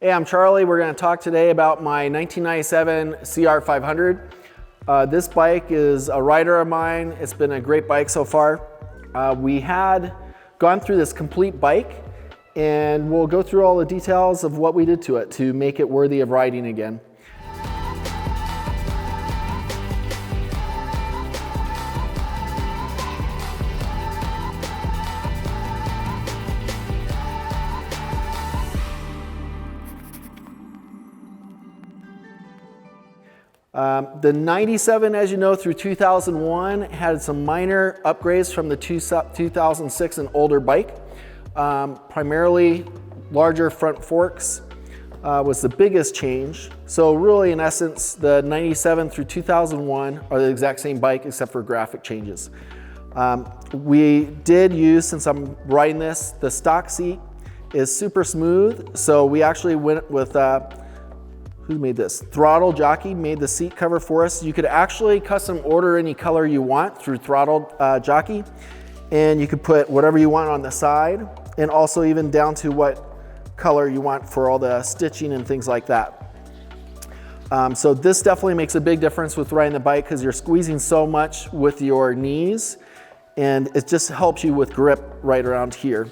Hey, I'm Charlie. We're going to talk today about my 1997 CR500. This bike is a rider of mine. It's been a great bike so far. We had gone through this complete bike, and we'll go through all the details of what we did to it to make it worthy of riding again. The 97, as you know, through 2001 had some minor upgrades from the 2006 and older bike. Primarily larger front forks was the biggest change. So really, in essence, the 97 through 2001 are the exact same bike except for graphic changes. We did use, since I'm riding this, the stock seat is super smooth. So we actually went with who made this? Throttle Jockey made the seat cover for us. You could actually custom order any color you want through Throttle Jockey, and you could put whatever you want on the side, and also even down to what color you want for all the stitching and things like that. So this definitely makes a big difference with riding the bike because you're squeezing so much with your knees, and it just helps you with grip right around here.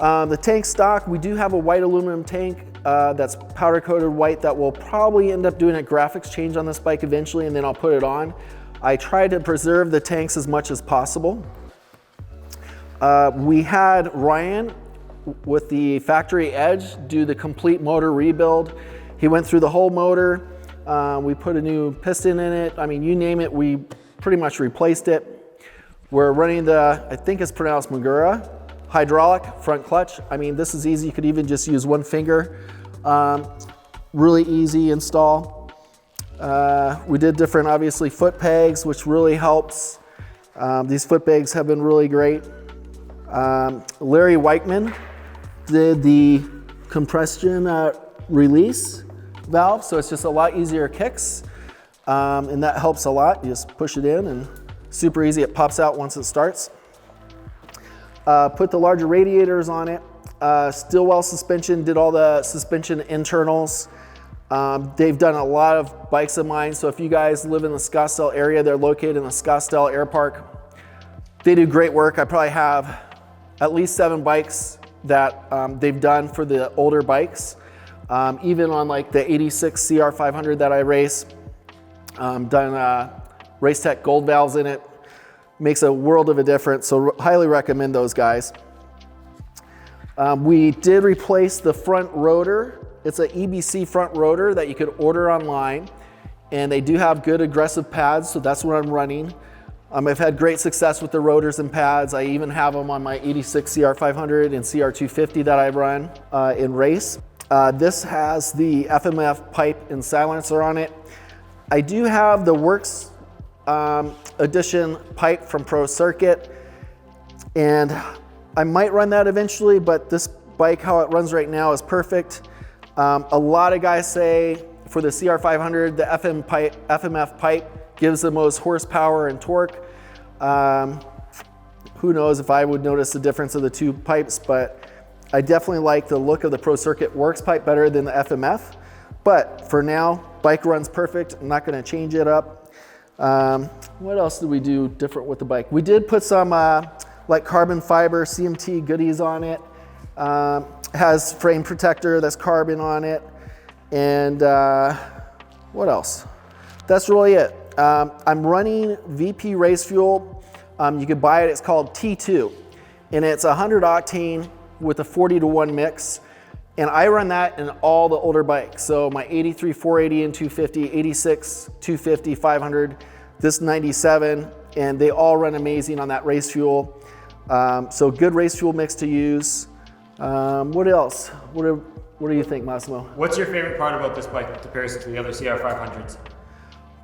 The tank stock, we do have a white aluminum tank that's powder coated white that will probably end up doing a graphics change on this bike eventually, and then I'll put it on. I try to preserve the tanks as much as possible. We had Ryan with the factory edge do the complete motor rebuild. He went through the whole motor. We put a new piston in it. I mean, you name it, we pretty much replaced it. We're running the, I think it's pronounced Magura, hydraulic front clutch. I mean, this is easy. You could even just use one finger. Really easy install. We did different, obviously, foot pegs, which really helps. These foot pegs have been really great. Larry Weichman did the compression release valve, so it's just a lot easier kicks, and that helps a lot. You just push it in and super easy. It pops out once it starts. Put the larger radiators on it. Stillwell suspension, did all the suspension internals. They've done a lot of bikes of mine, so if you guys live in the Scottsdale area, they're located in the Scottsdale Air Park. They do great work. I probably have at least 7 bikes that they've done for the older bikes. Even on like the 86 CR500 that I race, done Race Tech gold valves in it. Makes a world of a difference, so highly recommend those guys. We did replace the front rotor. It's an EBC front rotor that you could order online, and they do have good aggressive pads, so that's what I'm running. I've had great success with the rotors and pads. I even have them on my 86 CR500 and CR250 that I run in race. This has the FMF pipe and silencer on it. I do have the Works Edition pipe from Pro Circuit, and I might run that eventually, but this bike, how it runs right now, is perfect. A lot of guys say for the CR500, the FMF pipe gives the most horsepower and torque. Who knows if I would notice the difference of the two pipes, but I definitely like the look of the Pro Circuit Works pipe better than the FMF. But for now, bike runs perfect. I'm not going to change it up. What else did we do different with the bike? We did put some like carbon fiber CMT goodies on it. Has frame protector that's carbon on it. And what else? That's really it. I'm running VP race fuel. You could buy it, it's called T2. And it's 100 octane with a 40-to-1 mix. And I run that in all the older bikes. So my 83 480 and 250, 86 250, 500, this 97, and they all run amazing on that race fuel. So good race fuel mix to use. What else? What do you think, Massimo? What's your favorite part about this bike in comparison to the other CR500s?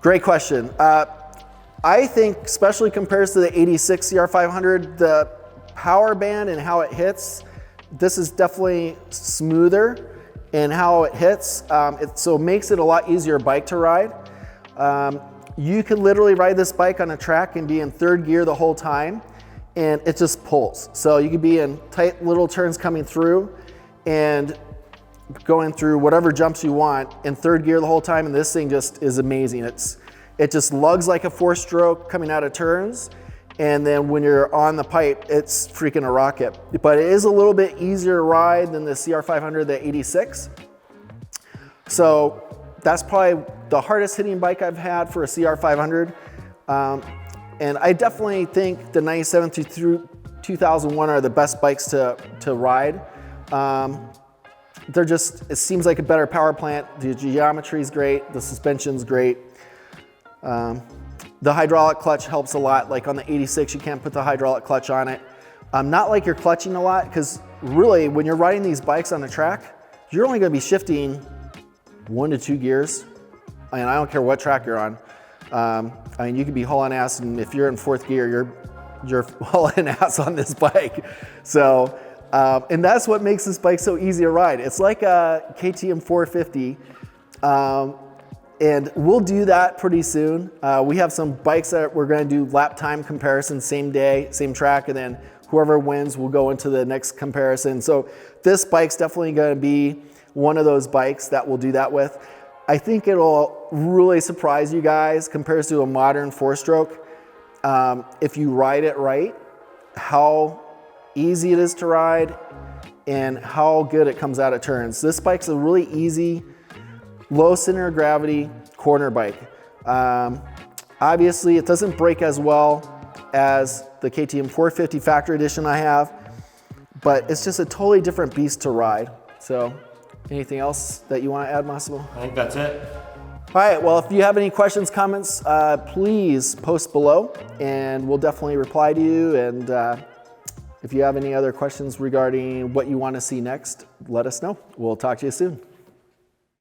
Great question. I think, especially compared to the 86 CR500, the power band and how it hits, this is definitely smoother in how it hits. So it makes it a lot easier bike to ride. You can literally ride this bike on a track and be in 3rd gear the whole time, and it just pulls. So you could be in tight little turns coming through, and going through whatever jumps you want in third gear the whole time, and this thing just is amazing. It just lugs like a 4-stroke coming out of turns, and then when you're on the pipe, it's freaking a rocket. But it is a little bit easier to ride than the CR500, the 86. So that's probably the hardest hitting bike I've had for a CR500. And I definitely think the 97 through 2001 are the best bikes to ride. It seems like a better power plant. The geometry is great. The suspension's great. The hydraulic clutch helps a lot. Like on the 86, you can't put the hydraulic clutch on it. Not like you're clutching a lot, because really when you're riding these bikes on the track, you're only gonna be shifting 1 to 2 gears. And I don't care what track you're on. I mean, you could be hauling ass, and if you're in 4th gear, you're hauling ass on this bike. So, and that's what makes this bike so easy to ride. It's like a KTM 450, and we'll do that pretty soon. We have some bikes that we're gonna do lap time comparisons, same day, same track, and then whoever wins will go into the next comparison. So this bike's definitely gonna be one of those bikes that we'll do that with. I think it'll really surprise you guys compared to a modern 4-stroke. If you ride it right, how easy it is to ride and how good it comes out of turns. This bike's a really easy, low center of gravity corner bike. Obviously, it doesn't brake as well as the KTM 450 Factory Edition I have, but it's just a totally different beast to ride. So, anything else that you want to add, Massimo? I think that's it. All right, well, if you have any questions, comments, please post below and we'll definitely reply to you. And if you have any other questions regarding what you want to see next, let us know. We'll talk to you soon.